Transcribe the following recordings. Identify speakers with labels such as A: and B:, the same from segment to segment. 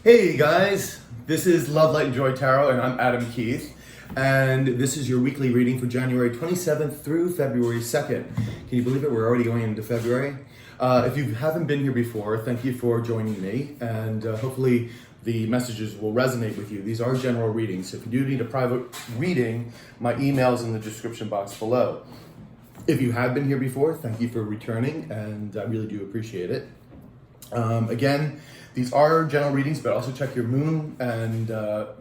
A: Hey guys, this is Love, Light, and Joy Tarot, and I'm Adam Keith. And this is your weekly reading for January 27th through February 2nd. Can you believe it? We're already going into February. If you haven't been here before, thank you for joining me, and hopefully the messages will resonate with you. These are general readings, so if you do need a private reading, my email's in the description box below. If you have been here before, thank you for returning, and I really do appreciate it. Again, these are general readings, but also check your moon and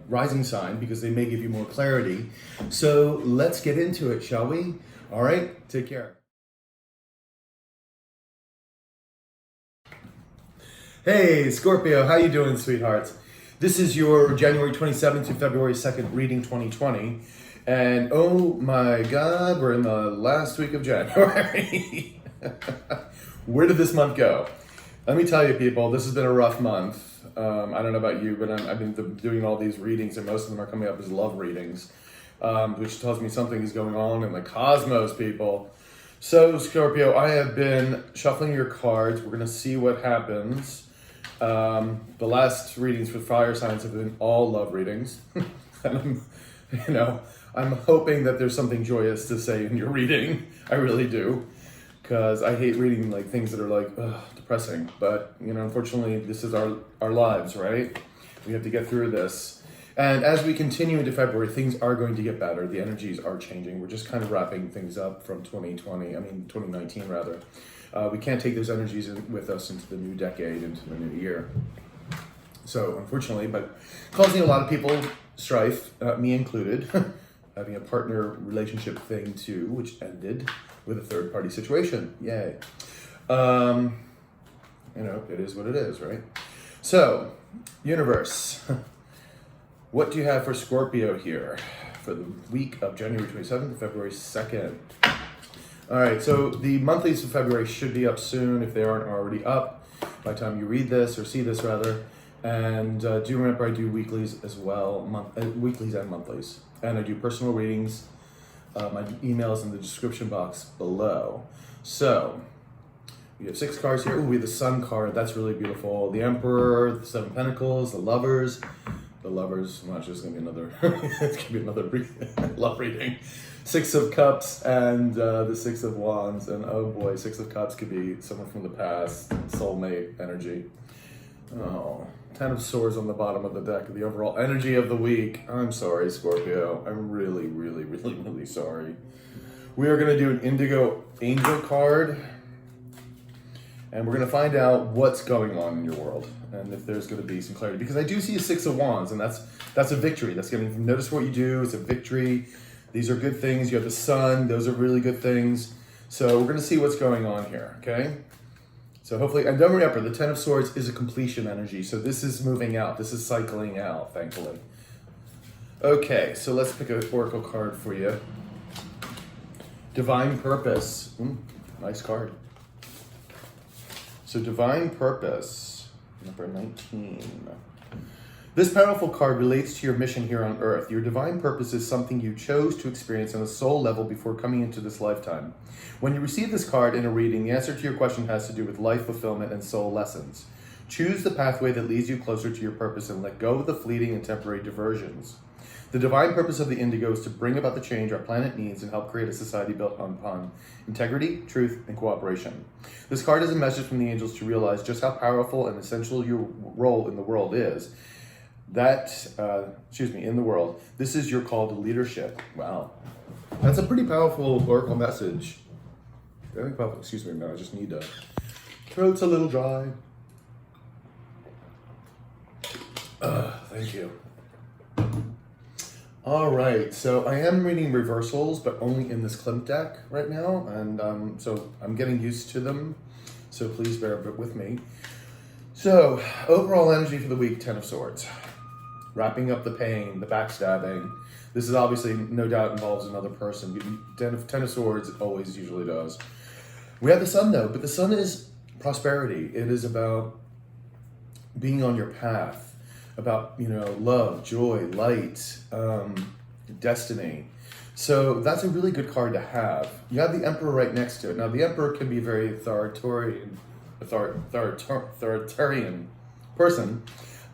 A: rising sign because they may give you more clarity. So let's get into it, shall we? All right, take care. Hey, Scorpio, how you doing, sweethearts? This is your January 27th to February 2nd reading 2020. And oh my God, we're in the last week of January. Where did this month go? Let me tell you, people, this has been a rough month. I don't know about you, but I've been doing all these readings, and most of them are coming up as love readings, which tells me something is going on in the cosmos, people. So, Scorpio, I have been shuffling your cards. We're going to see what happens. The last readings for fire signs have been all love readings. And I'm hoping that there's something joyous to say in your reading. I really do. Because I hate reading like things that are like depressing, but unfortunately this is our lives, right? We have to get through this, and as we continue into February, things are going to get better. The energies are changing. We're just kind of wrapping things up from 2019 rather. We can't take those energies with us into the new decade, into the new year. So unfortunately, but causing a lot of people strife, me included, having a partner relationship thing too, which ended with a third party situation. Yay. It is what it is, right? So, universe, what do you have for Scorpio here for the week of January 27th to February 2nd? All right, so the monthlies for February should be up soon if they aren't already up by the time you read this or see this rather. And do remember I do weeklies as well, weeklies and monthlies. And I do personal readings. My email is in the description box below. So, we have 6 cards here. Ooh, we have the Sun card. That's really beautiful. The Emperor, the 7 Pentacles, the Lovers. The Lovers, well, it's just going to be another, it's going to be another love reading. 6 of Cups and the 6 of Wands. And oh boy, 6 of Cups could be someone from the past, soulmate energy. Oh, 10 of Swords on the bottom of the deck, the overall energy of the week. I'm sorry, Scorpio. I'm really, really, really, really sorry. We are going to do an Indigo Angel card, and we're going to find out what's going on in your world, and if there's going to be some clarity. Because I do see a 6 of Wands, and that's a victory. That's getting notice what you do. It's a victory. These are good things. You have the Sun. Those are really good things. So we're going to see what's going on here, okay? So hopefully, and don't remember, the 10 of Swords is a completion energy. So this is moving out. This is cycling out, thankfully. Okay, so let's pick an oracle card for you. Divine Purpose. Nice card. So Divine Purpose, number 19. This powerful card relates to your mission here on Earth. Your divine purpose is something you chose to experience on a soul level before coming into this lifetime. When you receive this card in a reading, the answer to your question has to do with life fulfillment and soul lessons. Choose the pathway that leads you closer to your purpose and let go of the fleeting and temporary diversions. The divine purpose of the Indigo is to bring about the change our planet needs and help create a society built upon integrity, truth, and cooperation. This card is a message from the angels to realize just how powerful and essential your role in the world is. In the world. This is your call to leadership. Wow. That's a pretty powerful oracle message. Very powerful. Excuse me, no, I just need to. Throat's a little dry. Thank you. All right, so I am reading reversals, but only in this Klimt deck right now, and so I'm getting used to them, so please bear with me. So, overall energy for the week, 10 of Swords. Wrapping up the pain, the backstabbing. This is obviously, no doubt, involves another person. 10 of Swords, it always usually does. We have the Sun, though, but the Sun is prosperity. It is about being on your path, about, love, joy, light, destiny. So that's a really good card to have. You have the Emperor right next to it. Now, the Emperor can be very authoritarian person.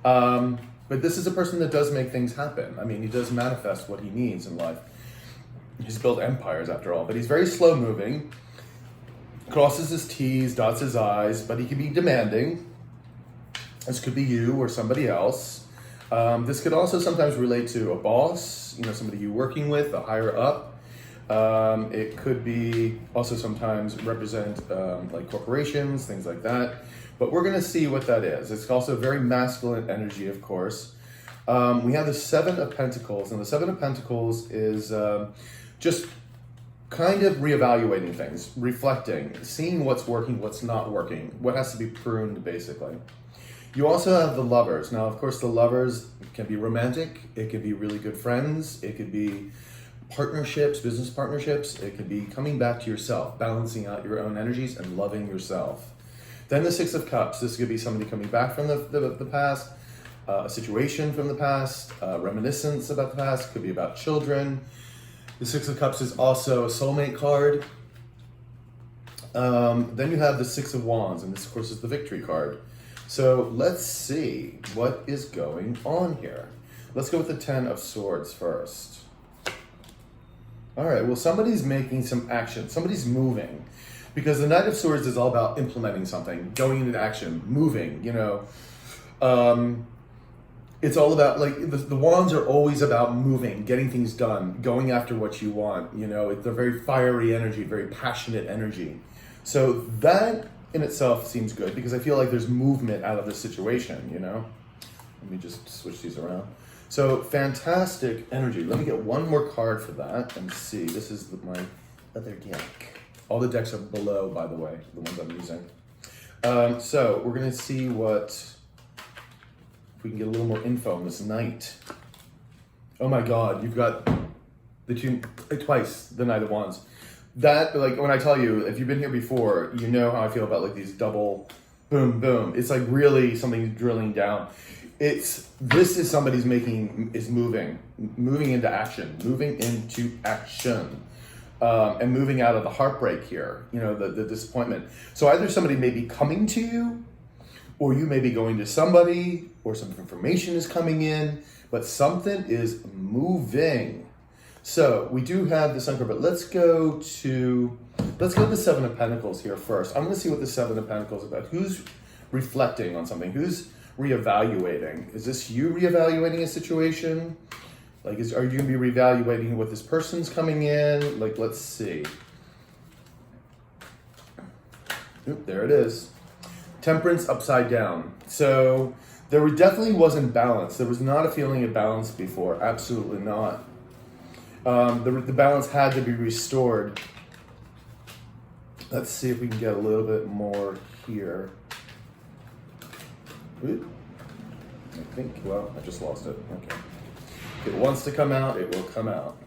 A: But this is a person that does make things happen. I mean, he does manifest what he needs in life. He's built empires after all, but he's very slow moving, crosses his T's, dots his I's, but he can be demanding. This could be you or somebody else. This could also sometimes relate to a boss, somebody you're working with, a higher up. It could be also sometimes represent like corporations, things like that. But we're going to see what that is. It's also very masculine energy, of course. We have the Seven of Pentacles, and the Seven of Pentacles is just kind of reevaluating things, reflecting, seeing what's working, what's not working, what has to be pruned, basically. You also have the Lovers. Now, of course, the Lovers can be romantic. It can be really good friends. It could be partnerships, business partnerships. It could be coming back to yourself, balancing out your own energies and loving yourself. Then the Six of Cups. This could be somebody coming back from the past, a situation from the past, reminiscence about the past. It could be about children. The Six of Cups is also a soulmate card. Then you have the Six of Wands, and this, of course, is the Victory card. So let's see what is going on here. Let's go with the Ten of Swords first. All right, well, somebody's making some action. Somebody's moving. Because the Knight of Swords is all about implementing something, going into action, moving, It's all about, like, the wands are always about moving, getting things done, going after what you want, It's a very fiery energy, very passionate energy. So that in itself seems good because I feel like there's movement out of this situation, Let me just switch these around. So fantastic energy. Let me get one more card for that and see. This is my other deck. All the decks are below, by the way, the ones I'm using. So we're going to see if we can get a little more info on this Knight. Oh my God, you've got twice the Knight of Wands. That, like, when I tell you, if you've been here before, you know how I feel about, like, these double boom, boom. It's like really something drilling down. This is somebody's moving into action, and moving out of the heartbreak here, the disappointment. So either somebody may be coming to you, or you may be going to somebody, or some information is coming in, but something is moving. So we do have the Sun card, but let's go to the Seven of Pentacles here first. I'm going to see what the Seven of Pentacles is about. Who's reflecting on something? Who's reevaluating? Is this you reevaluating a situation? Like, are you going to be reevaluating what this person's coming in? Like, let's see. Oop, there it is. Temperance upside down. So there definitely wasn't balance. There was not a feeling of balance before. Absolutely not. The balance had to be restored. Let's see if we can get a little bit more here. Oop. I think, well, I just lost it. Okay. If it wants to come out, it will come out.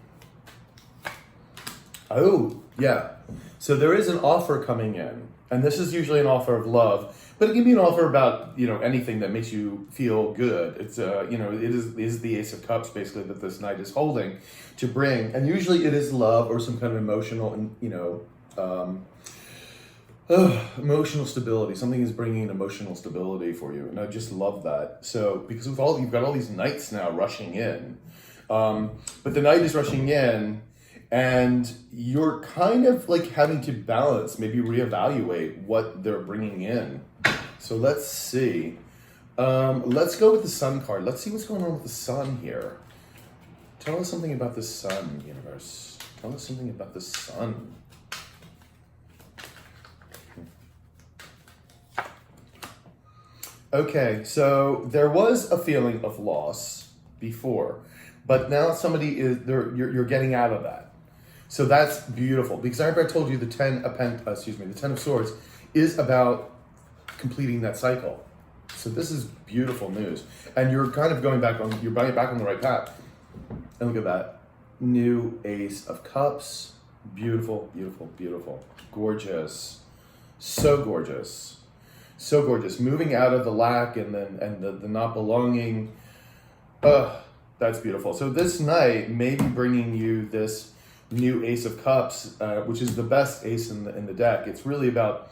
A: Oh, yeah. So there is an offer coming in. And this is usually an offer of love. But it can be an offer about, anything that makes you feel good. It's, it is the Ace of Cups, basically, that this Knight is holding to bring. And usually it is love or some kind of emotional, emotional stability. Something is bringing emotional stability for you. And I just love that. So, because you've got all these Knights now rushing in. But the Knight is rushing in, and you're kind of like having to balance, maybe reevaluate what they're bringing in. So let's see. Let's go with the Sun card. Let's see what's going on with the Sun here. Tell us something about the Sun, universe. Tell us something about the Sun. Okay, so there was a feeling of loss before, but now you're getting out of that. So that's beautiful, because I remember I told you the Ten of Swords is about completing that cycle. So this is beautiful news, and you're kind of back on the right path. And look at that, new Ace of Cups. Beautiful, beautiful, beautiful, gorgeous, so gorgeous, so gorgeous. Moving out of the lack and the not belonging. That's beautiful. So this Knight may be bringing you this new Ace of Cups, which is the best ace in the deck. It's really about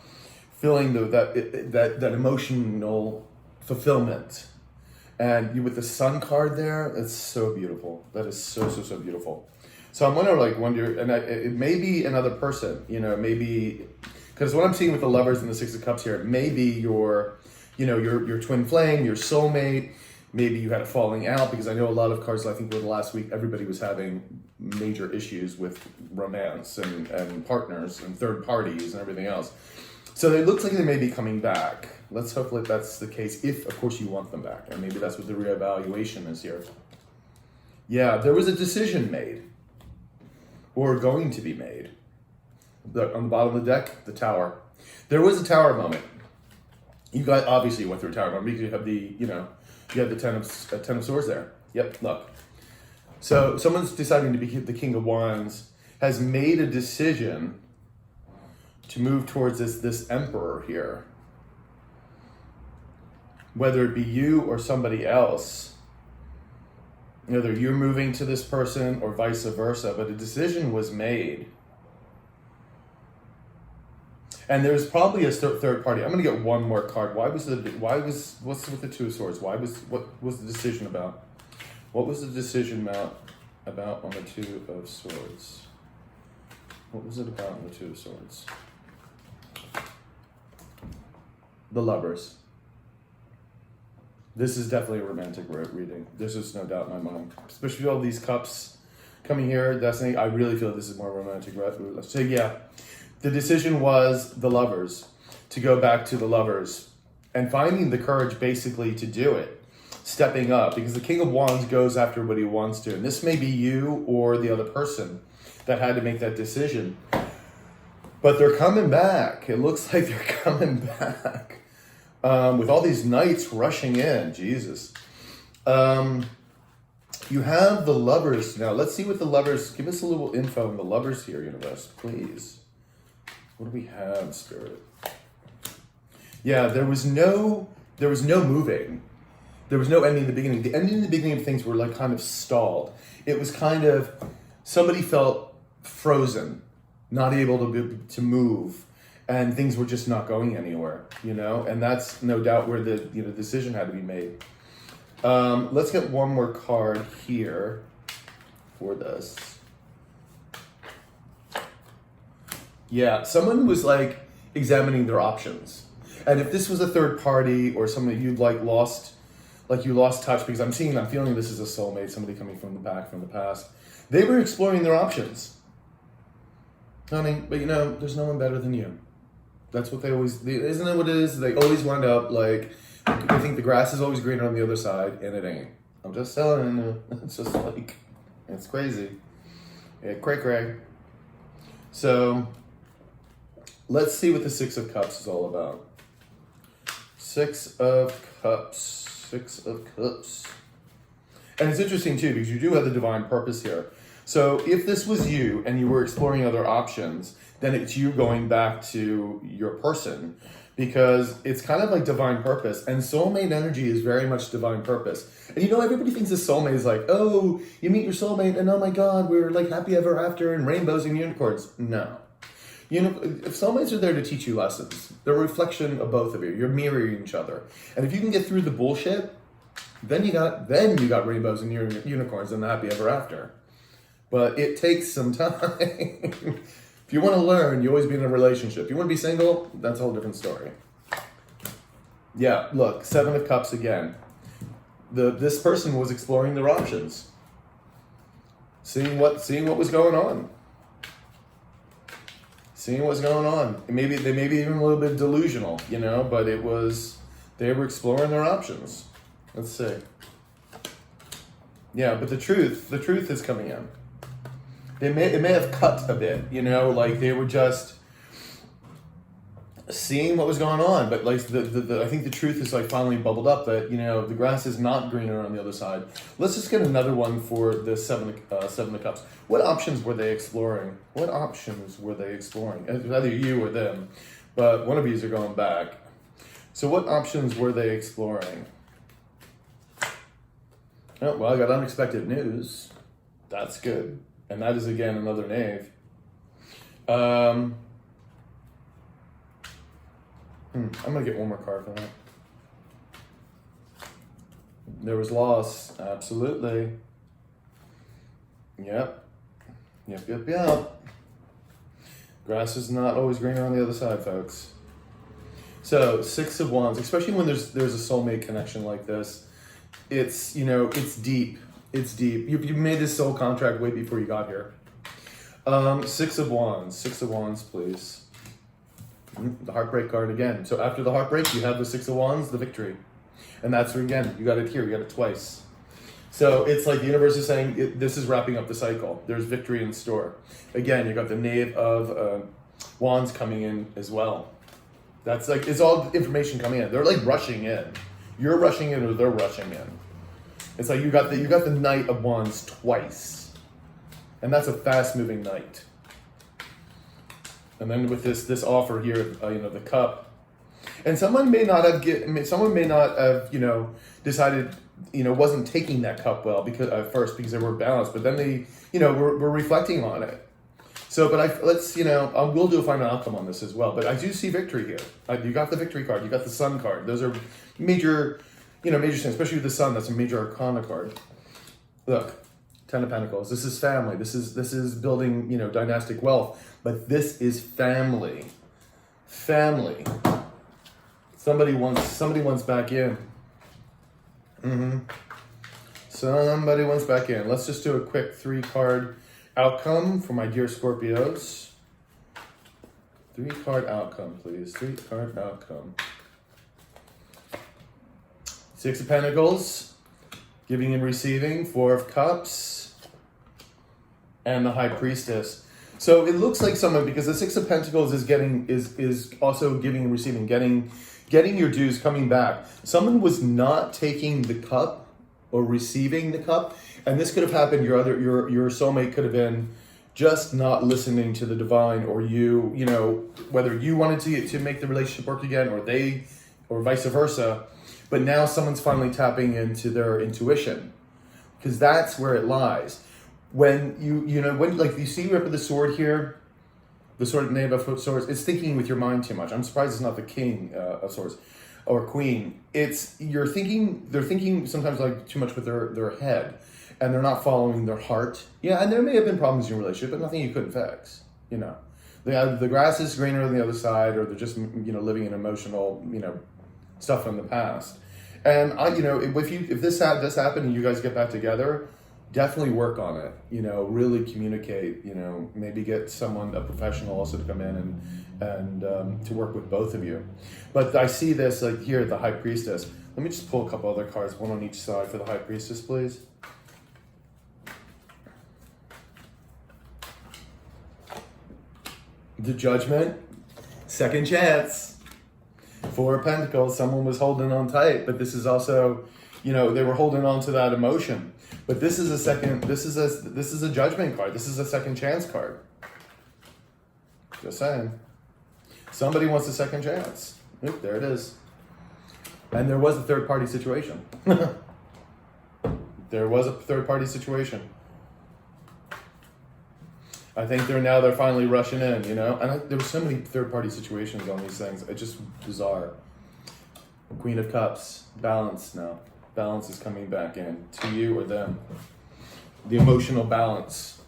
A: feeling that emotional fulfillment. And you with the sun card there, that's so beautiful. That is so, so, so beautiful. So I'm wonder, and it may be another person, maybe, because what I'm seeing with the Lovers and the Six of Cups here, maybe your twin flame, your soulmate, maybe you had a falling out, because I know a lot of cards, I think over the last week, everybody was having major issues with romance and partners and third parties and everything else. So it looks like they may be coming back. Let's hope that that's the case, if, of course, you want them back. And maybe that's what the reevaluation is here. Yeah, there was a decision made, or going to be made. On the bottom of the deck, the Tower. There was a Tower moment. You guys obviously went through a Tower moment because you have you have the Ten of Swords there. Yep, look. So someone's deciding to be the King of Wands, has made a decision to move towards this Emperor here. Whether it be you or somebody else, either you're moving to this person or vice versa, but a decision was made. And there's probably a third party. I'm going to get one more card. What's with the Two of Swords? What was the decision about? What was the decision about on the Two of Swords? What was it about on the Two of Swords? The Lovers. This is definitely a romantic reading. There's just no doubt in my mind. Especially all these cups coming here. I really feel this is more romantic. So yeah, the decision was the Lovers, to go back to the Lovers and finding the courage basically to do it. Stepping up, because the King of Wands goes after what he wants to. And this may be you or the other person that had to make that decision. But they're coming back. It looks like they're coming back. With all these knights rushing in, Jesus. You have the Lovers now. Let's see what the Lovers, give us a little info on the Lovers here, universe, please. What do we have, Spirit? Yeah, there was no moving. There was no ending in the beginning. The ending and the beginning of things were like kind of stalled. It was kind of, somebody felt frozen, not able to move. And things were just not going anywhere, and that's no doubt where the decision had to be made. Let's get one more card here for this. Yeah, someone was like examining their options, and if this was a third party or somebody you'd lost touch, because I'm feeling this is a soulmate, somebody coming from the past. They were exploring their options, honey. But there's no one better than you. That's what isn't it what it is? They always wind up like, they think the grass is always greener on the other side, and it ain't. I'm just telling you, it's just like, it's crazy. Yeah, cray. So, let's see what the Six of Cups is all about. Six of Cups. And it's interesting too, because you do have the divine purpose here. So if this was you and you were exploring other options, then it's you going back to your person, because it's kind of like divine purpose, and soulmate energy is very much divine purpose. And everybody thinks a soulmate is like, oh, you meet your soulmate and oh my God, we're like happy ever after and rainbows and unicorns. No. If soulmates are there to teach you lessons, they're a reflection of both of you. You're mirroring each other. And if you can get through the bullshit, then you got rainbows and unicorns and the happy ever after. But it takes some time. If you want to learn, you always be in a relationship. If you want to be single, that's a whole different story. Yeah, look, Seven of Cups again. This person was exploring their options. Seeing what was going on. Seeing what's going on. Maybe they may be even a little bit delusional, but they were exploring their options. Let's see. Yeah, but the truth is coming in. It may have cut a bit, like they were just seeing what was going on, but like I think the truth is like finally bubbled up that the grass is not greener on the other side. Let's just get another one for the Seven of Cups. What options were they exploring? It's either you or them, but one of you are going back. So what options were they exploring? Oh, well, I got unexpected news. That's good. And that is, again, another knave. I'm going to get one more card for that. There was loss. Absolutely. Yep. Yep. Grass is not always greener on the other side, folks. So, Six of Wands, especially when there's a soulmate connection like this, it's, you know, it's deep. It's deep. You made this soul contract way before you got here. Six of Wands, please. The heartbreak card again. So after the heartbreak, you have the Six of Wands, the victory. And that's where, again, you got it here, you got it twice. So it's like the universe is saying, this is wrapping up the cycle. There's victory in store. Again, you got the Knave of Wands coming in as well. That's like, it's all information coming in. They're like rushing in. You're rushing in or they're rushing in. It's like you got the Knight of Wands twice. And that's a fast moving knight. And then with this offer here, you know, the cup. And someone may not have, you know, decided, you know, wasn't taking that cup well because at first because they were balanced, but then they, you know, were reflecting on it. So, but let's, you know, we'll do a final outcome on this as well. But I do see victory here. You got the victory card. You got the Sun card. Those are major, you know, major things, especially with the Sun. That's a major arcana card. Look, Ten of Pentacles. This is family. This is building, you know, dynastic wealth. But this is family. Family. Somebody wants back in. Somebody wants back in. Let's just do a quick 3-card outcome for my dear Scorpios. 3-card outcome, please. 3-card outcome. Six of Pentacles, giving and receiving. 4 of Cups, and the High Priestess. So it looks like someone, because the Six of Pentacles is also giving and receiving, getting your dues, coming back. Someone was not taking the cup or receiving the cup, and this could have happened. Your soulmate could have been just not listening to the divine, or you know, whether you wanted to make the relationship work again, or they, or vice versa. But now someone's finally tapping into their intuition, because that's where it lies. When when like you see with the sword here, the sword, Knave of Swords, it's thinking with your mind too much. I'm surprised it's not the King of Swords or Queen. They're thinking sometimes like too much with their head, and they're not following their heart. Yeah, and there may have been problems in your relationship, but nothing you couldn't fix. You know, the grass is greener on the other side, or they're just, you know, living in emotional, you know, stuff from the past. And you know, if this does happen and you guys get back together, definitely work on it. You know, really communicate. You know, maybe get someone, a professional, also to come in and to work with both of you. But I see this like here, the High Priestess. Let me just pull a couple other cards, one on each side for the High Priestess, please. The Judgment, second chance. 4 of Pentacles, someone was holding on tight, but this is also, you know, they were holding on to that emotion. But this is a judgment card. This is a second chance card. Just saying. Somebody wants a second chance. Oop, there it is. And there was a third party situation. There was a third party situation. I think they're finally rushing in, you know? And there were so many third party situations on these things. It's just bizarre. Queen of Cups, balance now. Balance is coming back in to you or them. The emotional balance.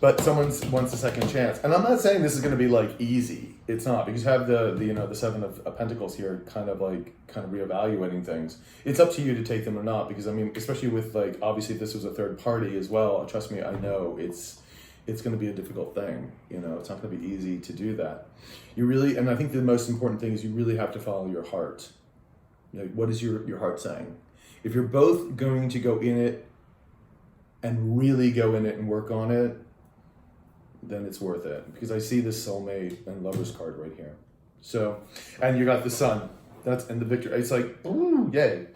A: But someone wants a second chance. And I'm not saying this is going to be like easy. It's not, because you have the 7 of Pentacles here kind of reevaluating things. It's up to you to take them or not, because I mean, especially with like, obviously if this was a third party as well, trust me, I know it's going to be a difficult thing. You know, it's not going to be easy to do that. And I think the most important thing is you really have to follow your heart. You know, what is your heart saying? If you're both going to go in it and really go in it and work on it, then it's worth it. Because I see this soulmate and lovers card right here. So, and you got the Sun. And the victory. It's like, ooh, yay.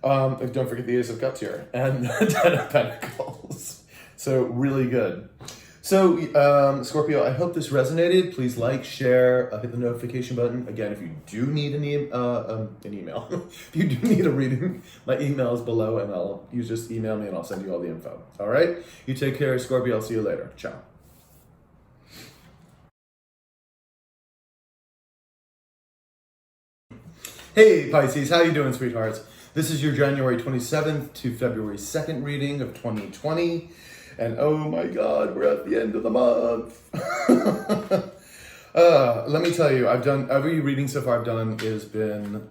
A: Don't forget the Ace of Cups here. And the 10 of Pentacles. So, really good. So, Scorpio, I hope this resonated. Please like, share, hit the notification button. Again, if you do need an email, if you do need a reading, my email is below, and you just email me and I'll send you all the info. All right? You take care, Scorpio. I'll see you later. Ciao. Hey Pisces, how you doing, sweethearts? This is your January 27th to February 2nd reading of 2020. And oh my God, we're at the end of the month. Let me tell you, every reading so far I've done has been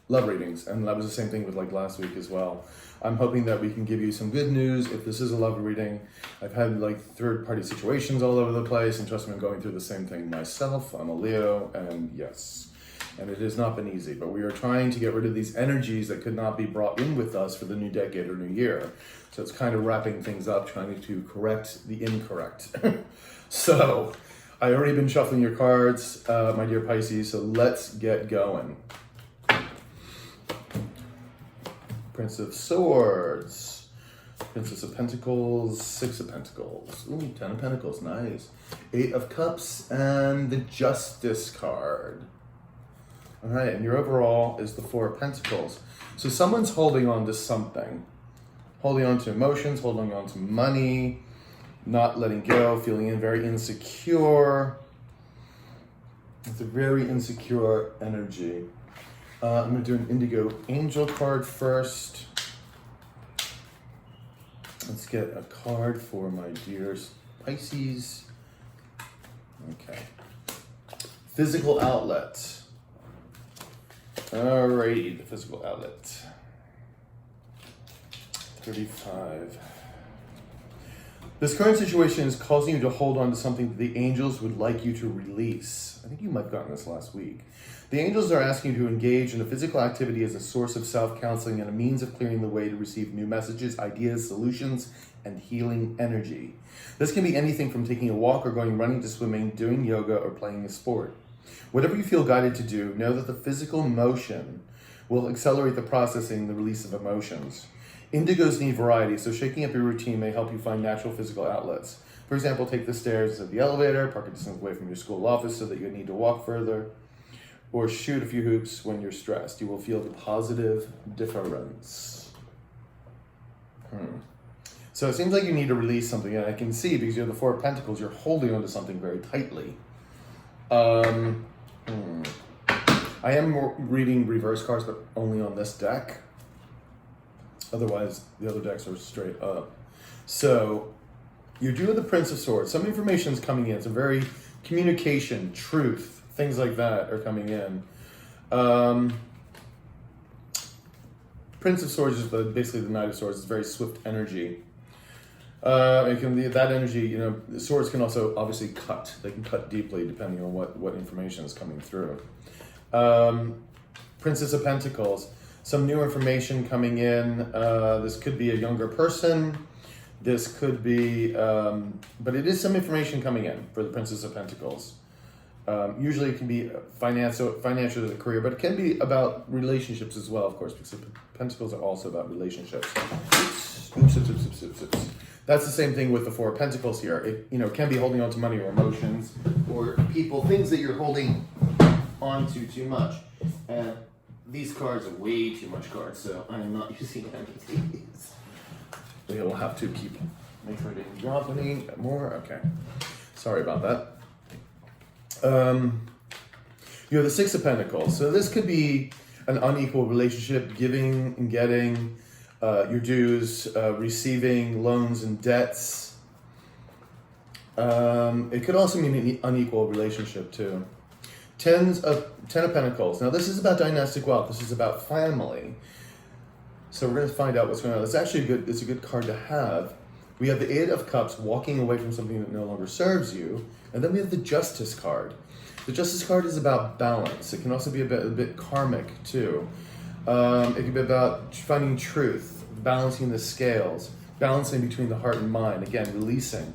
A: love readings. And that was the same thing with like last week as well. I'm hoping that we can give you some good news if this is a love reading. I've had like third-party situations all over the place, and trust me, I'm going through the same thing myself. I'm a Leo, and yes. And it has not been easy, but we are trying to get rid of these energies that could not be brought in with us for the new decade or new year. So it's kind of wrapping things up, trying to correct the incorrect. So I already been shuffling your cards, my dear Pisces, so let's get going. Prince of Swords, Princess of Pentacles, Six of Pentacles, ooh, Ten of Pentacles, nice. Eight of Cups, and the Justice card. All right, and your overall is the Four of Pentacles. So someone's holding on to something. Holding on to emotions, holding on to money, not letting go, feeling very insecure. It's a very insecure energy. I'm going to do an Indigo Angel card first. Let's get a card for my dear Pisces. Okay. Physical outlet. Alrighty, the physical outlet. 35. This current situation is causing you to hold on to something that the angels would like you to release. I think you might have gotten this last week. The angels are asking you to engage in a physical activity as a source of self-counseling and a means of clearing the way to receive new messages, ideas, solutions, and healing energy. This can be anything from taking a walk or going running to swimming, doing yoga, or playing a sport. Whatever you feel guided to do, know that the physical motion will accelerate the processing and the release of emotions. Indigos need variety, so shaking up your routine may help you find natural physical outlets. For example, take the stairs of the elevator, park a distance away from your school office so that you need to walk further, or shoot a few hoops when you're stressed. You will feel the positive difference. So it seems like you need to release something, and I can see because you're the Four of Pentacles, you're holding onto something very tightly. I am reading reverse cards, but only on this deck. Otherwise, the other decks are straight up. So, you're due with the Prince of Swords. Some information is coming in. Some very communication, truth, things like that are coming in. Prince of Swords is basically the Knight of Swords. It's very swift energy. It can be that energy, you know, the swords can also obviously cut. They can cut deeply depending on what information is coming through. Princess of Pentacles, some new information coming in. This could be a younger person. This could be, but it is some information coming in for the Princess of Pentacles. Usually it can be financial as a career, but it can be about relationships as well, of course, because Pentacles are also about relationships. Oops. That's the same thing with the Four of Pentacles here. It, you know, can be holding on to money or emotions or people, things that you're holding on to too much. And these cards are way too much cards, so I am not using any of these. We'll have to make sure I didn't drop any more. Okay. Sorry about that. You have the Six of Pentacles. So this could be an unequal relationship, giving and getting, your dues, receiving loans and debts. It could also mean an unequal relationship too. Ten of Pentacles. Now this is about dynastic wealth. This is about family. So we're going to find out what's going on. It's actually it's a good card to have. We have the Eight of Cups, walking away from something that no longer serves you. And then we have the Justice card. The Justice card is about balance. It can also be a bit karmic too. It can be about finding truth, balancing the scales, balancing between the heart and mind. Again, releasing.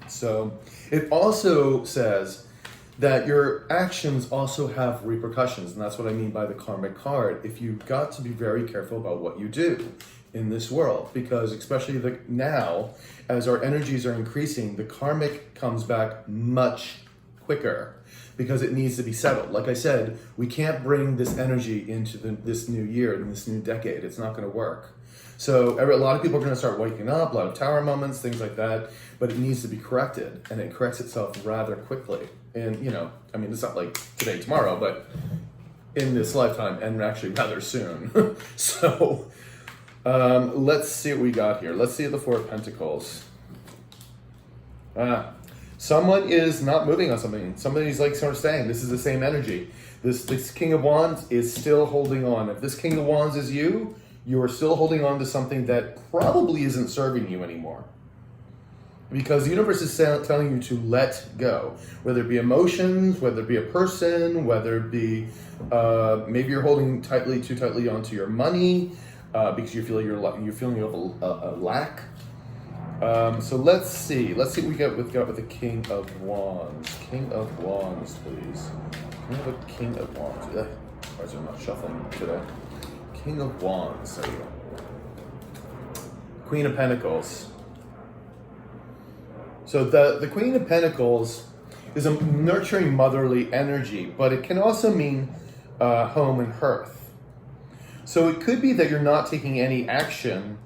A: So it also says that your actions also have repercussions, and that's what I mean by the karmic card. If you've got to be very careful about what you do in this world, because especially now, as our energies are increasing, the karmic comes back much quicker because it needs to be settled. Like I said, we can't bring this energy into this new year, in this new decade. It's not going to work. So a lot of people are going to start waking up, a lot of tower moments, things like that, but it needs to be corrected, and it corrects itself rather quickly. And, you know, I mean, it's not like today, tomorrow, but in this lifetime, and actually rather soon. So, let's see what we got here. Let's see the Four of Pentacles. Someone is not moving on something. Somebody's like sort of saying, this is the same energy. This King of Wands is still holding on. If this King of Wands is you are still holding on to something that probably isn't serving you anymore. Because the universe is telling you to let go. Whether it be emotions, whether it be a person, whether it be maybe you're holding too tightly onto your money because you feel you're feeling a lack. So let's see what we got with the King of Wands. King of Wands, please. Can we have a King of Wands? Why is it not shuffling today? King of Wands. There you go. Queen of Pentacles. So the Queen of Pentacles is a nurturing motherly energy, but it can also mean home and hearth. So it could be that you're not taking any action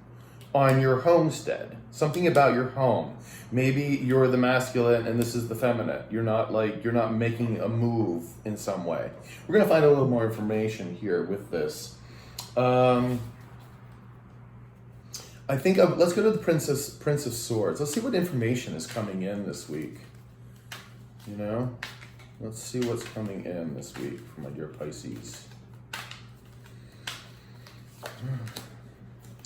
A: on your homestead. Something about your home. Maybe you're the masculine and this is the feminine. You're not making a move in some way. We're gonna find a little more information here with this. I think let's go to the Prince of Swords. Let's see what information is coming in this week. You know, let's see what's coming in this week for my dear Pisces.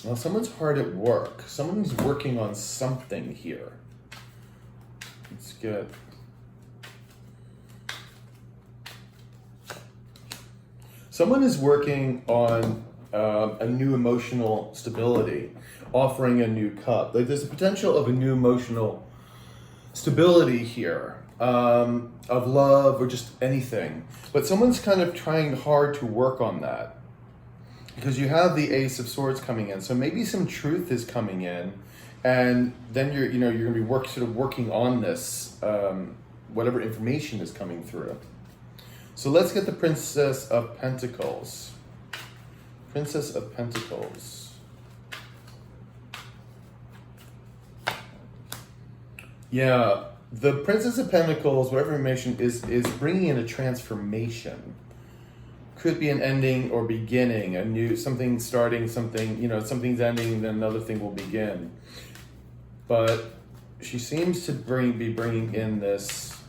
A: Well, someone's hard at work. Someone's working on something here. Let's get... Someone is working on a new emotional stability, offering a new cup. Like there's a potential of a new emotional stability here, of love or just anything. But someone's kind of trying hard to work on that. Because you have the Ace of Swords coming in, so maybe some truth is coming in, and then you're going to be working on this, whatever information is coming through. So let's get the Princess of Pentacles. Princess of Pentacles. Yeah, the Princess of Pentacles, whatever information is bringing in a transformation. Could be an ending or beginning, a new something starting, something, something's ending, then another thing will begin. But she seems to be bringing in this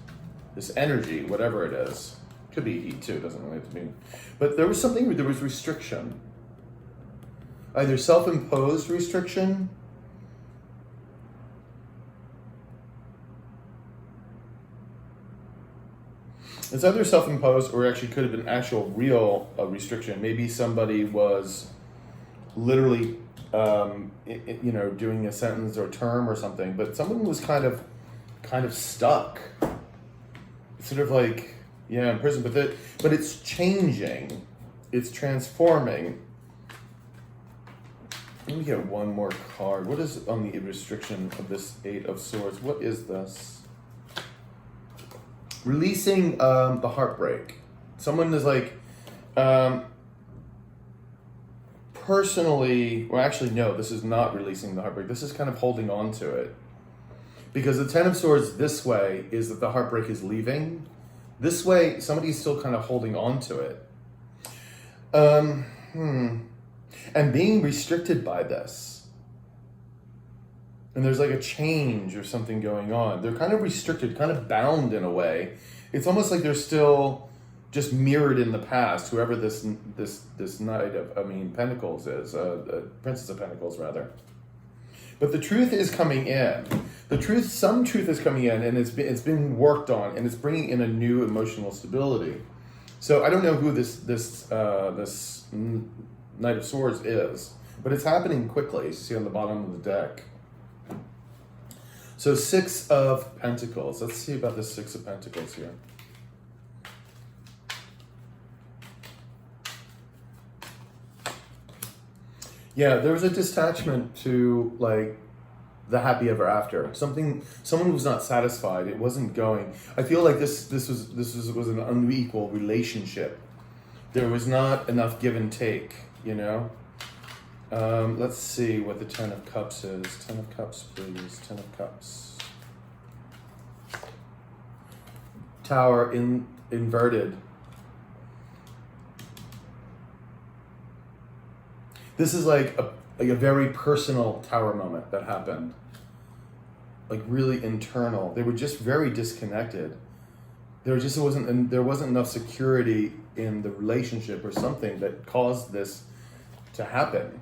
A: energy, whatever it is. Could be heat too, doesn't really have to be. But there was restriction. Either self-imposed restriction, it's either self-imposed or actually could have been actual real restriction. Maybe somebody was literally, doing a sentence or term or something, but someone was kind of stuck. Sort of like, in prison, but it's changing. It's transforming. Let me get one more card. What is on the restriction of this Eight of Swords? What is this? Releasing the heartbreak. Someone is like, personally, well, actually, no, this is not releasing the heartbreak. This is kind of holding on to it. Because the Ten of Swords this way is that the heartbreak is leaving. This way, somebody's still kind of holding on to it. And being restricted by this. And there's like a change or something going on. They're kind of restricted, kind of bound in a way. It's almost like they're still just mirrored in the past, whoever this Knight of, Pentacles is, Princess of Pentacles rather. But the truth is coming in. Some truth is coming in, and it's being worked on, and it's bringing in a new emotional stability. So I don't know who this Knight of Swords is, but it's happening quickly. You see on the bottom of the deck. So Six of Pentacles. Let's see about the Six of Pentacles here. Yeah, there was a detachment to like the happy ever after. Someone was not satisfied. It wasn't going. I feel like this was an unequal relationship. There was not enough give and take, Let's see what the Ten of Cups is. Ten of Cups, please. Ten of Cups. Tower inverted. This is like a very personal Tower moment that happened. Like really internal. They were just very disconnected. There wasn't enough security in the relationship or something that caused this to happen,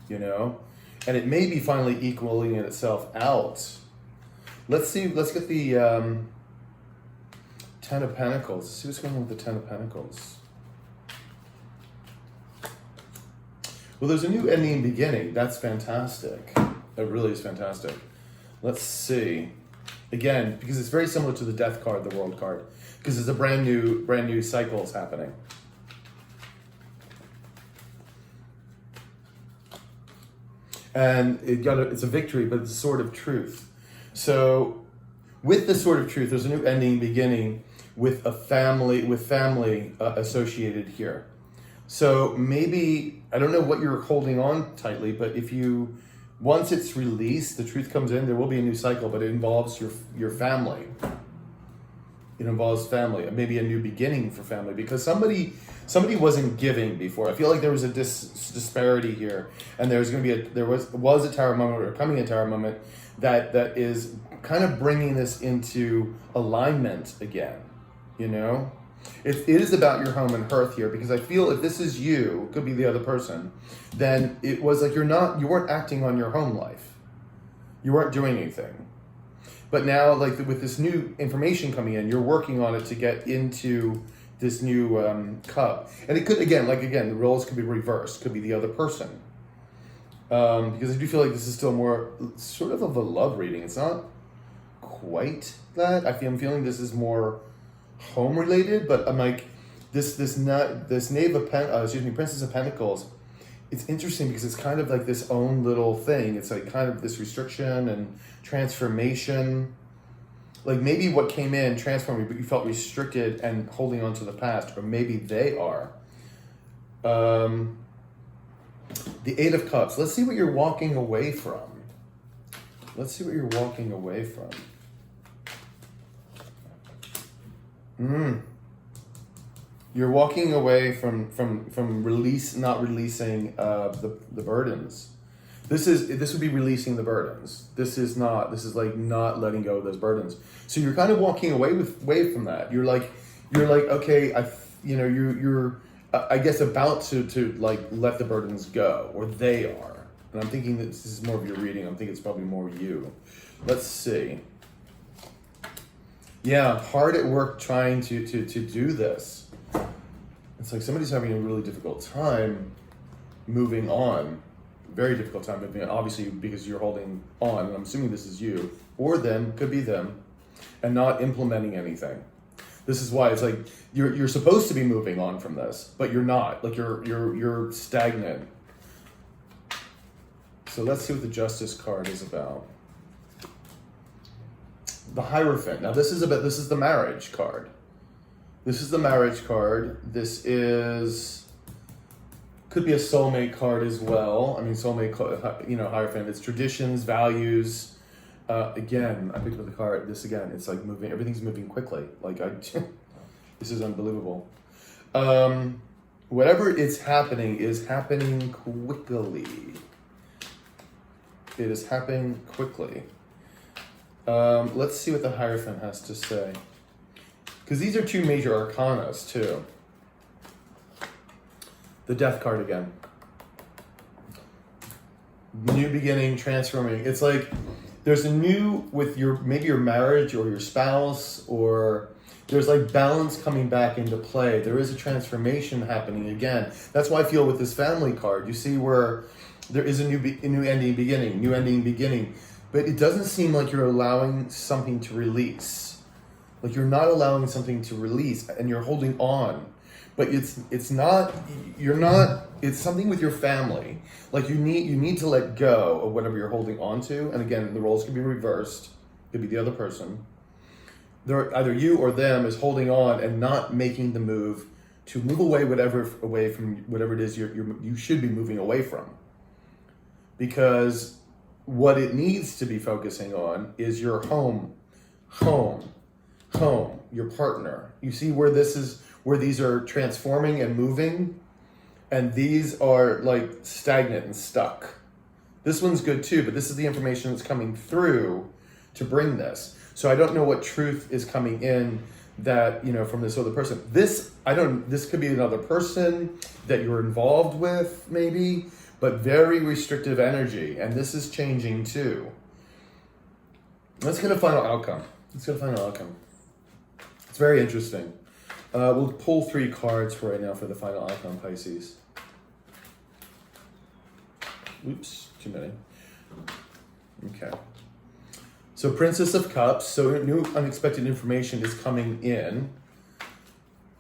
A: you know? And it may be finally equaling itself out. Let's get the Ten of Pentacles. Let's see what's going on with the Ten of Pentacles. Well, there's a new ending and beginning. That's fantastic. That really is fantastic. Let's see. Again, because it's very similar to the Death card, the World card, because it's a brand new cycles happening. And it's a victory, but it's a sword of truth. So with the sword of truth, there's a new ending and beginning with family associated here. So maybe, I don't know what you're holding on tightly, but once it's released, the truth comes in, there will be a new cycle, but it involves your family. It involves family, maybe a new beginning for family, because somebody wasn't giving before. I feel like there was a disparity here, and there was a Tower moment, or coming a Tower moment that is kind of bringing this into alignment again, you know? It is about your home and hearth here, because I feel if this is you, could be the other person, then it was like you weren't acting on your home life. You weren't doing anything. But now, like with this new information coming in, you're working on it to get into this new cup. And it could, again, the roles could be reversed. Could be the other person. Because I do feel like this is still more sort of a love reading. It's not quite that. I'm feeling this is more home related, but I'm like this Knave of Princess of Pentacles. It's interesting because it's kind of like this own little thing. It's like kind of this restriction and transformation. Like maybe what came in transformed you, but you felt restricted and holding on to the past, or maybe they are. The Eight of Cups. Let's see what you're walking away from. You're walking away from not releasing the burdens. This would be releasing the burdens. This is like not letting go of those burdens. So you're kind of walking away from that. You're like okay, you're I guess about to like let the burdens go, or they are. And I'm thinking that this is more of your reading. I'm thinking it's probably more you. Let's see. Yeah, hard at work trying to do this. It's like somebody's having a really difficult time moving on. Very difficult time moving on, obviously, because you're holding on, and I'm assuming this is you, or them, could be them, and not implementing anything. This is why it's like you're supposed to be moving on from this, but you're not. Like you're stagnant. So let's see what the Justice card is about. The Hierophant. Now this is the marriage card. This is the marriage card. This could be a soulmate card as well. I mean, soulmate, Hierophant. It's traditions, values. Again, I picked up the card. It's like moving. Everything's moving quickly. This is unbelievable. Whatever is happening quickly. It is happening quickly. Let's see what the Hierophant has to say. Because these are two major arcanas, too. The Death card again. New beginning, transforming. It's like there's a new, with maybe your marriage or your spouse, or there's like balance coming back into play. There is a transformation happening again. That's why I feel with this family card, you see where there is a new ending, beginning. But it doesn't seem like you're allowing something to release. Like you're not allowing something to release, and you're holding on. But it's something with your family. Like you need to let go of whatever you're holding on to. And again, the roles can be reversed. It could be the other person. Either you or them is holding on and not making the move to move away from whatever it is you should be moving away from. Because what it needs to be focusing on is your home home, your partner. You see where these are transforming and moving, and these are like stagnant and stuck. This one's good too, but this is the information that's coming through to bring this. So I don't know what truth is coming in that, from this other person. This could be another person that you're involved with maybe, but very restrictive energy. And this is changing too. Let's get a final outcome. It's very interesting. We'll pull 3 cards for right now for the final outcome, Pisces. Oops, too many. Okay. So Princess of Cups. So new unexpected information is coming in.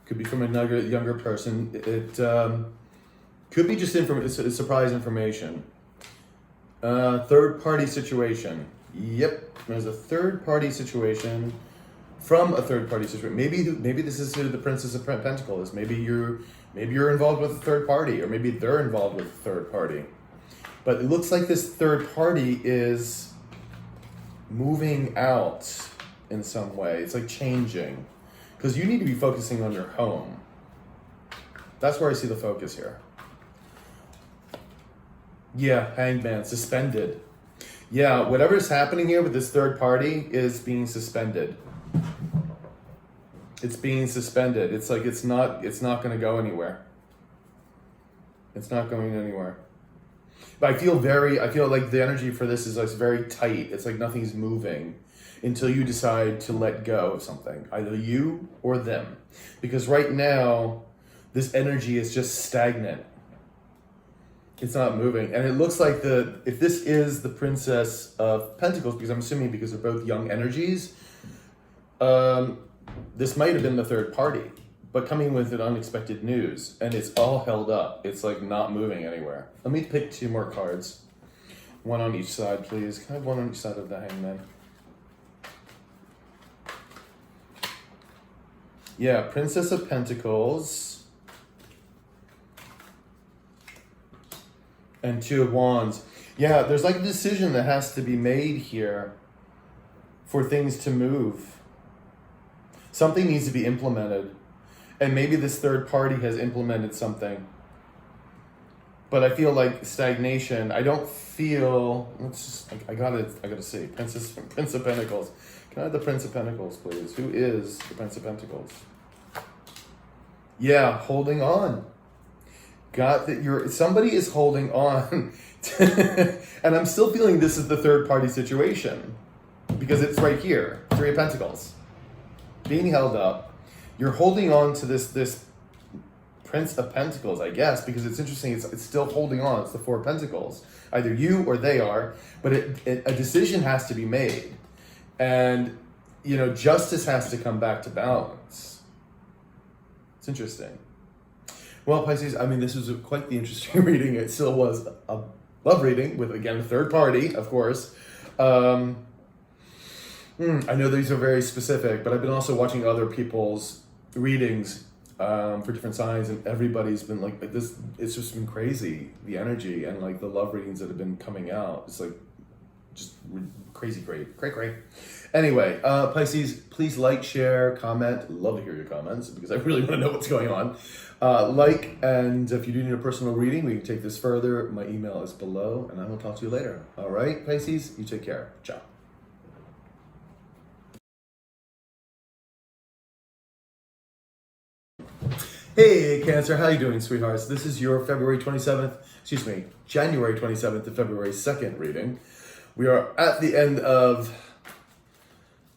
A: Could be from another younger person. It could be just surprise information. Third party situation. Yep, there's a third party situation from a third party situation. Maybe this is the Princess of Pentacles. Maybe you're involved with a third party, or maybe they're involved with a third party. But it looks like this third party is moving out in some way. It's like changing, because you need to be focusing on your home. That's where I see the focus here. Yeah, Hangman, suspended. Yeah, whatever's happening here with this third party is being suspended. It's being suspended. It's like it's not going to go anywhere. It's not going anywhere. But I feel like the energy for this is like very tight. It's like nothing's moving until you decide to let go of something, either you or them. Because right now, this energy is just stagnant. It's not moving. And it looks like if this is the Princess of Pentacles, because I'm assuming because they're both young energies, this might have been the third party, but coming with an unexpected news, and it's all held up. It's like not moving anywhere. Let me pick 2 more cards. One on each side, please. Can I have one on each side of the Hangman? Yeah, Princess of Pentacles. And 2 of Wands. Yeah, there's like a decision that has to be made here for things to move. Something needs to be implemented. And maybe this third party has implemented something. But I feel like stagnation. I don't feel, I gotta see. Prince of Pentacles. Can I have the Prince of Pentacles, please? Who is the Prince of Pentacles? Yeah, holding on. Somebody is holding on. And I'm still feeling this is the third party situation. Because it's right here. 3 of Pentacles. Being held up. You're holding on to this Prince of Pentacles, I guess, because it's interesting. It's still holding on. It's the 4 of Pentacles. Either you or they are. But a decision has to be made. And, justice has to come back to balance. It's interesting. Well, Pisces, this was quite the interesting reading. It still was a love reading with, again, a third party, of course. I know these are very specific, but I've been also watching other people's readings for different signs, and everybody's been like this. It's just been crazy, the energy and like the love readings that have been coming out. It's like just crazy, great. Anyway, Pisces, please like, share, comment. Love to hear your comments because I really want to know what's going on. And if you do need a personal reading, we can take this further. My email is below, and I will talk to you later. All right, Pisces, you take care. Ciao. Hey, Cancer, how you doing, sweethearts? This is your January 27th to February 2nd reading. We are at the end of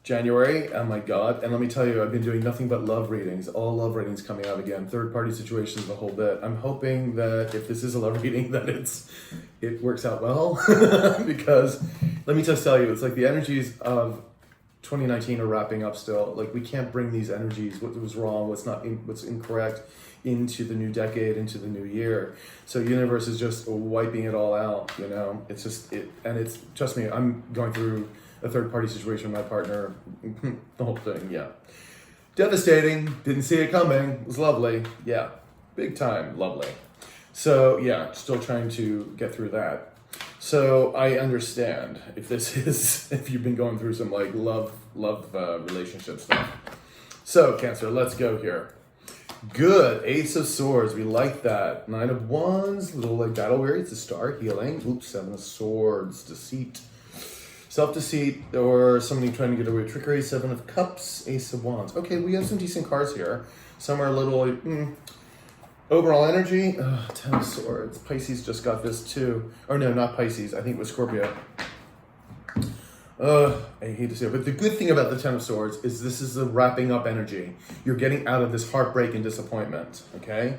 A: January, oh my God, and let me tell you, I've been doing nothing but love readings, all love readings coming out again, third-party situations, the whole bit. I'm hoping that if this is a love reading, that it works out well, because let me just tell you, it's like the energies of 2019 are wrapping up still. Like, we can't bring these energies, what was wrong, what's incorrect, into the new decade, into the new year. So universe is just wiping it all out, It's just, trust me, I'm going through a third-party situation with my partner, the whole thing, yeah. Devastating, didn't see it coming, it was lovely, yeah. Big time, lovely. So, yeah, still trying to get through that. So I understand if you've been going through some like love relationship stuff. So, Cancer, let's go here. Good. Ace of Swords. We like that. Nine of Wands. Little like battle weary. It's a star. Healing. Oops. Seven of Swords. Deceit. Self-deceit or somebody trying to get away with trickery. Seven of Cups. Ace of Wands. Okay, we have some decent cards here. Some are a little like, overall energy. Ten of Swords. Pisces just got this too. Or no, not Pisces. I think it was Scorpio. I hate to say it, but the good thing about the Ten of Swords is this is the wrapping up energy. You're getting out of this heartbreak and disappointment, okay?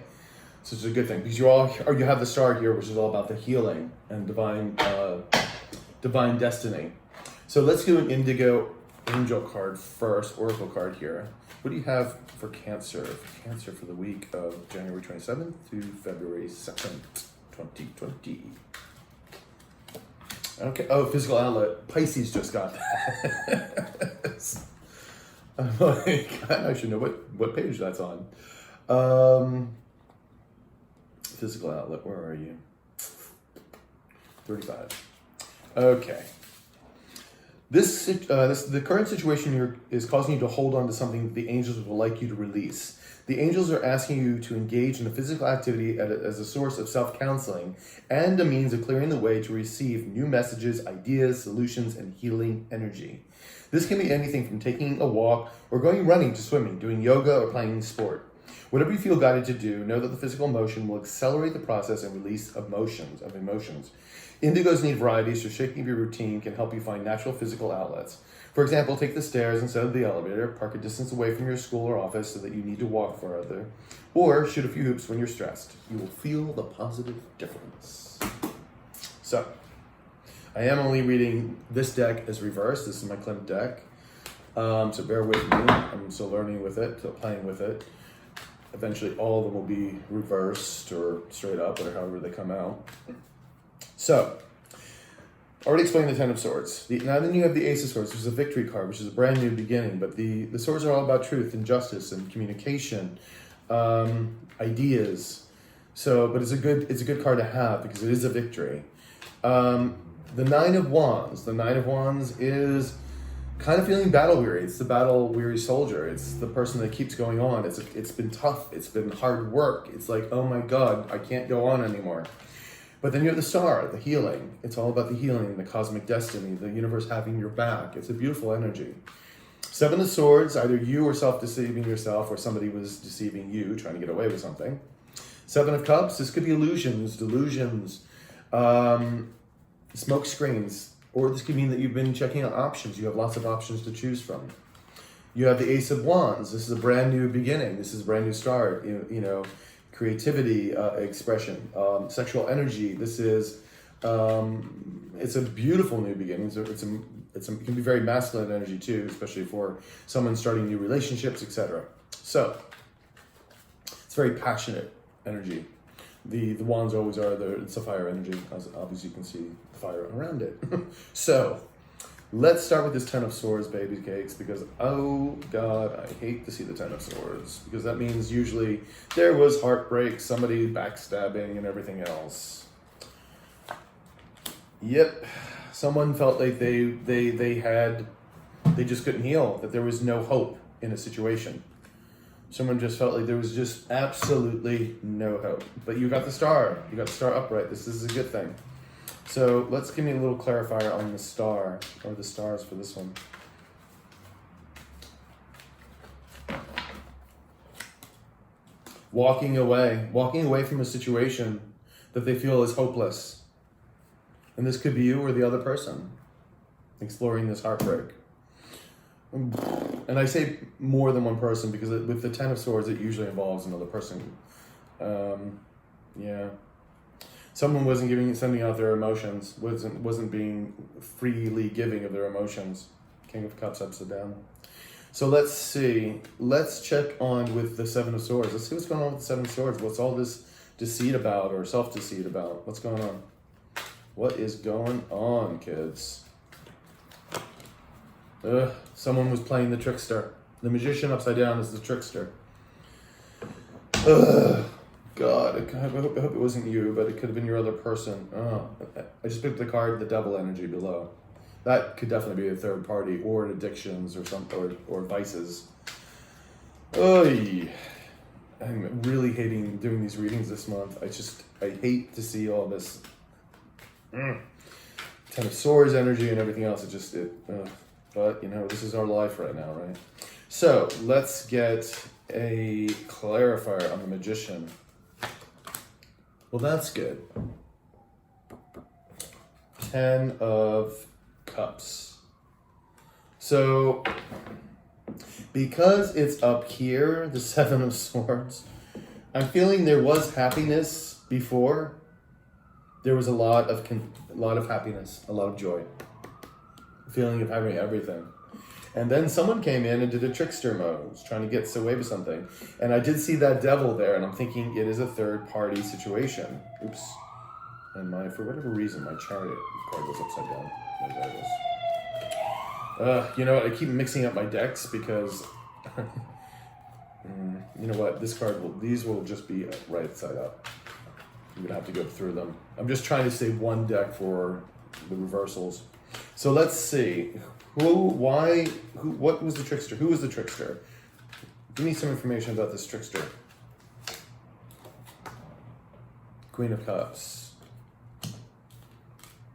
A: So it's a good thing because you have the star here, which is all about the healing and divine destiny. So let's do an Indigo angel card first, oracle card here. What do you have for Cancer? Cancer for the week of January 27th to February 2nd, 2020. Okay. Oh, physical outlet. Pisces just got that. I'm like, I should know what page that's on. Physical outlet. Where are you? 35. Okay. The current situation here is causing you to hold on to something that the angels would like you to release. The angels are asking you to engage in a physical activity as a source of self-counseling and a means of clearing the way to receive new messages, ideas, solutions, and healing energy. This can be anything from taking a walk or going running to swimming, doing yoga or playing sport. Whatever you feel guided to do, know that the physical motion will accelerate the process and release of emotions. Indigos need variety, so shaking your routine can help you find natural physical outlets. For example, take the stairs instead of the elevator, park a distance away from your school or office so that you need to walk further, or shoot a few hoops when you're stressed. You will feel the positive difference. So, I am only reading this deck as reversed. This is my Klimt deck. So bear with me. I'm still learning with it, still playing with it. Eventually all of them will be reversed or straight up, or however they come out. So, already explained the Ten of Swords. Now then you have the Ace of Swords, which is a victory card, which is a brand new beginning. But the swords are all about truth and justice and communication, ideas. So, but it's a good card to have because it is a victory. The Nine of Wands. The Nine of Wands is kind of feeling battle weary. It's the battle weary soldier. It's the person that keeps going on. It's been tough. It's been hard work. It's like, oh my God, I can't go on anymore. But then you have the star, the healing. It's all about the healing, the cosmic destiny, the universe having your back. It's a beautiful energy. Seven of Swords, either you were self-deceiving yourself or somebody was deceiving you, trying to get away with something. Seven of Cups, this could be illusions, delusions, smoke screens, or this could mean that you've been checking out options. You have lots of options to choose from. You have the Ace of Wands. This is a brand new beginning. This is a brand new start, you know, creativity, expression, sexual energy. This is, it's a beautiful new beginning. So it can be very masculine energy too, especially for someone starting new relationships, etc. So it's very passionate energy. The wands always are it's a fire energy, as obviously you can see the fire around it. So let's start with this Ten of Swords, baby cakes, because, oh God, I hate to see the Ten of Swords, because that means usually there was heartbreak, somebody backstabbing, and everything else. Yep, someone felt like they just couldn't heal, that there was no hope in a situation. Someone just felt like there was just absolutely no hope. But you got the star upright. This is a good thing. So let's give me a little clarifier on the star, or the stars for this one. Walking away from a situation that they feel is hopeless. And this could be you or the other person exploring this heartbreak. And I say more than one person because with the Ten of Swords, it usually involves another person. Yeah. Someone wasn't sending out their emotions, wasn't being freely giving of their emotions. King of Cups upside down. So let's see. Let's check on with the Seven of Swords. Let's see what's going on with the Seven of Swords. What's all this deceit about, or self-deceit about? What's going on? What is going on, kids? Someone was playing the trickster. The magician upside down is the trickster. God, I hope it wasn't you, but it could have been your other person. I just picked the card, the devil energy below. That could definitely be a third party, or addictions, or or vices. Oy. I'm really hating doing these readings this month. I hate to see all this Ten of Swords energy and everything else. But, you know, this is our life right now, right? So, let's get a clarifier on the Magician. Well, that's good. 10 of Cups. So, because it's up here, the Seven of Swords, I'm feeling there was happiness before. There was a lot of happiness, a lot of joy. Feeling of having everything. And then someone came in and did a trickster mode, was trying to get away with something. And I did see that devil there, and I'm thinking it is a third-party situation. Oops. And for whatever reason, my chariot card was upside down. Maybe that is. You know what, I keep mixing up my decks because, you know what, these will just be right side up. I'm gonna have to go through them. I'm just trying to save one deck for the reversals. So let's see, what was the trickster? Who was the trickster? Give me some information about this trickster. Queen of Cups.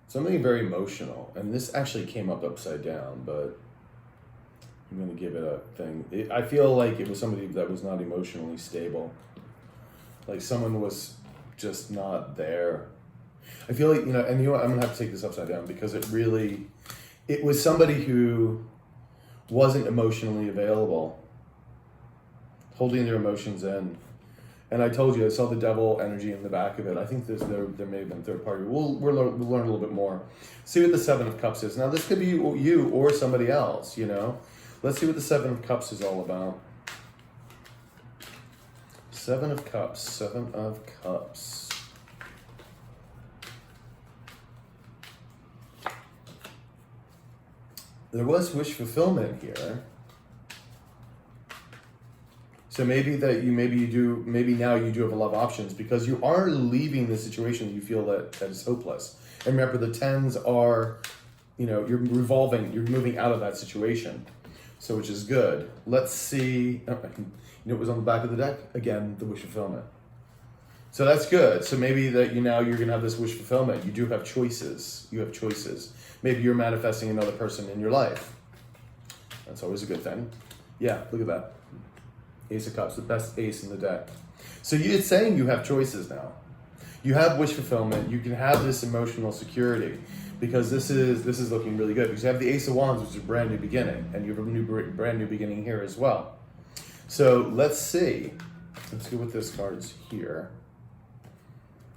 A: Something very emotional, and this actually came up upside down, but I'm going to give it a thing. I feel like it was somebody that was not emotionally stable. Like someone was just not there. I feel like, you know, and you know what, I'm going to have to take this upside down because it was somebody who wasn't emotionally available, holding their emotions in. And I told you, I saw the devil energy in the back of it. I think there may have been third party. We'll learn a little bit more. See what the Seven of Cups is. Now, this could be you or somebody else, you know. Let's see what the Seven of Cups is all about. Seven of Cups. Seven of Cups. There was wish fulfillment here. So maybe now you do have a lot of options because you are leaving the situation you feel that is hopeless. And remember, the tens are, you know, you're moving out of that situation. So which is good. Let's see, you know what was on the back of the deck? Again, the wish fulfillment. So that's good. So maybe that you're gonna have this wish fulfillment. You do have choices. You have choices. Maybe you're manifesting another person in your life. That's always a good thing. Yeah, look at that. Ace of Cups, the best ace in the deck. So it's saying you have choices now. You have wish fulfillment. You can have this emotional security because this is looking really good. Because you have the Ace of Wands, which is a brand new beginning, and you have a brand new beginning here as well. So let's see. Let's go with this cards here.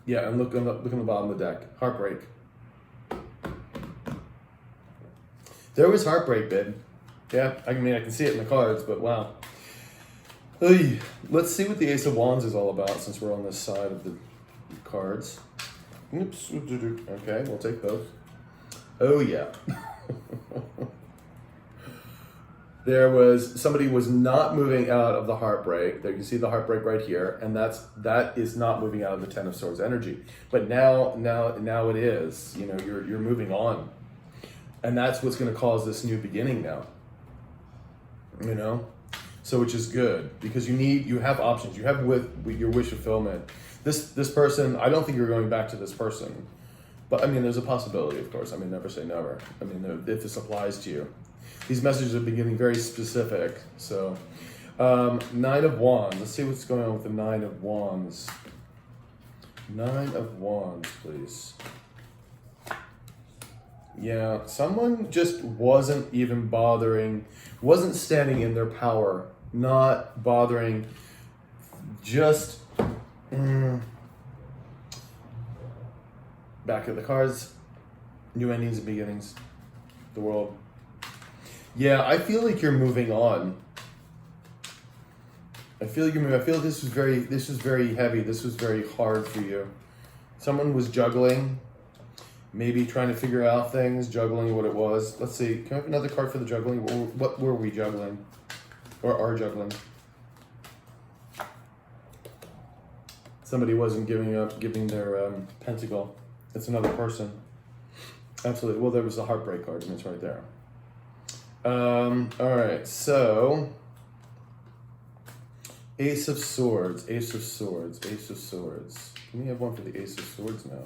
A: Yeah, and look on the bottom of the deck. Heartbreak. There was heartbreak, babe. Yeah, I can see it in the cards, but wow. Let's see what the Ace of Wands is all about since we're on this side of the cards. Oops. Okay, we'll take both. Oh, yeah. Somebody was not moving out of the heartbreak. There you see the heartbreak right here, and that is not moving out of the Ten of Swords energy. But now it is. You know, you're moving on. And that's what's going to cause this new beginning now. You know? So which is good because you have options. You have with your wish fulfillment. This person, I don't think you're going back to this person, but I mean, there's a possibility, of course. I mean, never say never. I mean, if this applies to you, these messages are getting very specific. So, Nine of Wands. Let's see what's going on with the Nine of Wands. Nine of Wands, please. Yeah, someone just wasn't even bothering, wasn't standing in their power. Not bothering, just back at the cards, new endings and beginnings, the world. Yeah, I feel like you're moving on. I feel like this was very heavy. This was very hard for you. Someone was juggling, maybe trying to figure out things, juggling what it was. Let's see, can I have another card for the juggling? What were we juggling? Or are juggling. Somebody wasn't giving their pentacle. It's another person. Absolutely. Well, there was the heartbreak card, and it's right there. All right. So Ace of Swords, Ace of Swords, Ace of Swords. Let me have one for the Ace of Swords now.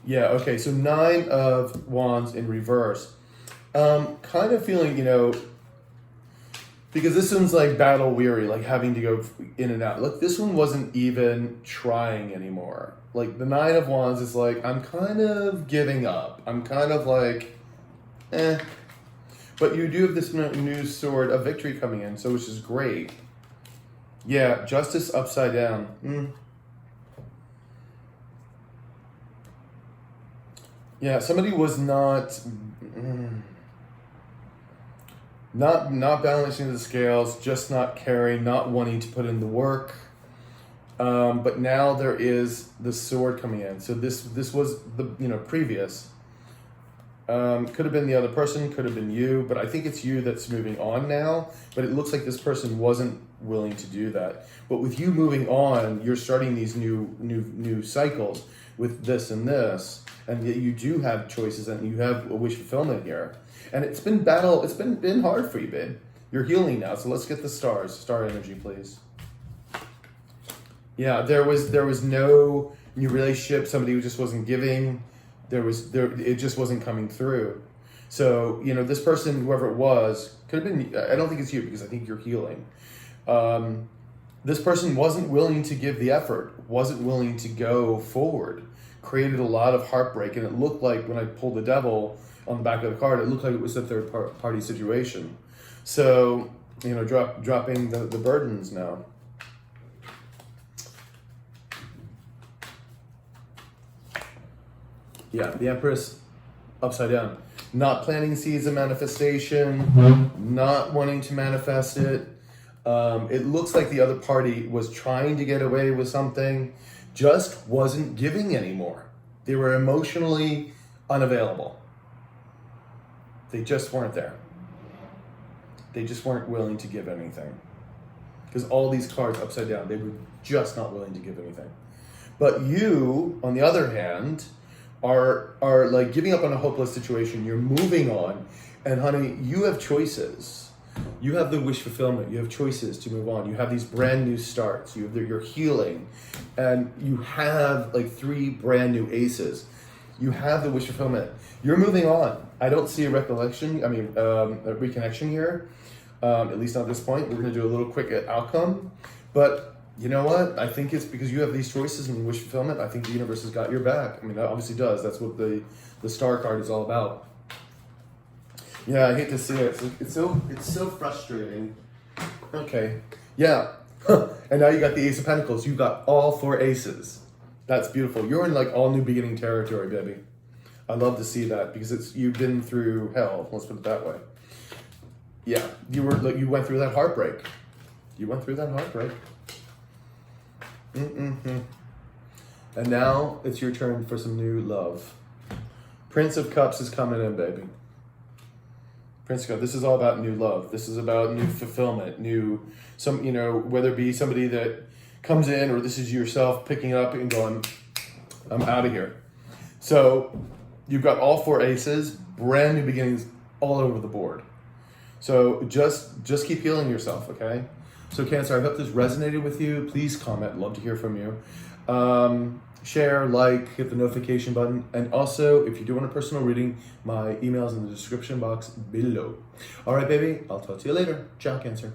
A: Yeah, okay, so 9 of Wands in reverse. Kind of feeling, you know, because this one's like battle weary, like having to go in and out. Look, this one wasn't even trying anymore. Like the 9 of Wands is like, I'm kind of giving up. I'm kind of like, eh. But you do have this new sword of victory coming in, so which is great. Yeah, Justice upside down. Yeah, somebody was not balancing the scales, just not caring, not wanting to put in the work. But now there is the sword coming in. So this was the previous. Could have been the other person, could have been you, but I think it's you that's moving on now. But it looks like this person wasn't willing to do that. But with you moving on, you're starting these new cycles with this and this, and yet you do have choices and you have a wish fulfillment here. And it's been battle. It's been hard for you, babe. You're healing now, so let's get the stars. Star energy, please. Yeah, there was no new relationship. Somebody who just wasn't giving. It just wasn't coming through. So, this person, whoever it was, could have been, I don't think it's you because I think you're healing. This person wasn't willing to give the effort, wasn't willing to go forward, created a lot of heartbreak. And it looked like when I pulled the devil on the back of the card, it looked like it was a third party situation. So, dropping the burdens now. Yeah, the Empress upside down. Not planting seeds of manifestation, not wanting to manifest it. It looks like the other party was trying to get away with something, just wasn't giving anymore. They were emotionally unavailable. They just weren't there. They just weren't willing to give anything. Because all these cards upside down, they were just not willing to give anything. But you, on the other hand, are like giving up on a hopeless situation. You're moving on, and honey, you have choices. You have the wish fulfillment. You have choices to move on. You have these brand new starts. You're healing, and you have like 3 brand new aces. You have the wish fulfillment. You're moving on. I don't see a reconnection here, at least not at this point. We're going to do a little quick outcome, but you know what? I think it's because you have these choices and wish fulfillment. I think the universe has got your back. I mean, it obviously does. That's what the star card is all about. Yeah, I hate to see it. It's so frustrating. Okay. Yeah. And now you got the Ace of Pentacles. You've got all 4 aces. That's beautiful. You're in like all new beginning territory, baby. I love to see that because you've been through hell. Let's put it that way. Yeah, you went through that heartbreak. And now it's your turn for some new love. Prince of Cups is coming in, baby. Prince of Cups. This is all about new love. This is about new fulfillment, whether it be somebody that comes in or this is yourself picking up and going, I'm out of here. So you've got all 4 aces, brand new beginnings all over the board. So just keep healing yourself, okay? So Cancer, I hope this resonated with you. Please comment. Love to hear from you. Share, like, hit the notification button. And also, if you do want a personal reading, my email's in the description box below. All right, baby. I'll talk to you later. Ciao, Cancer.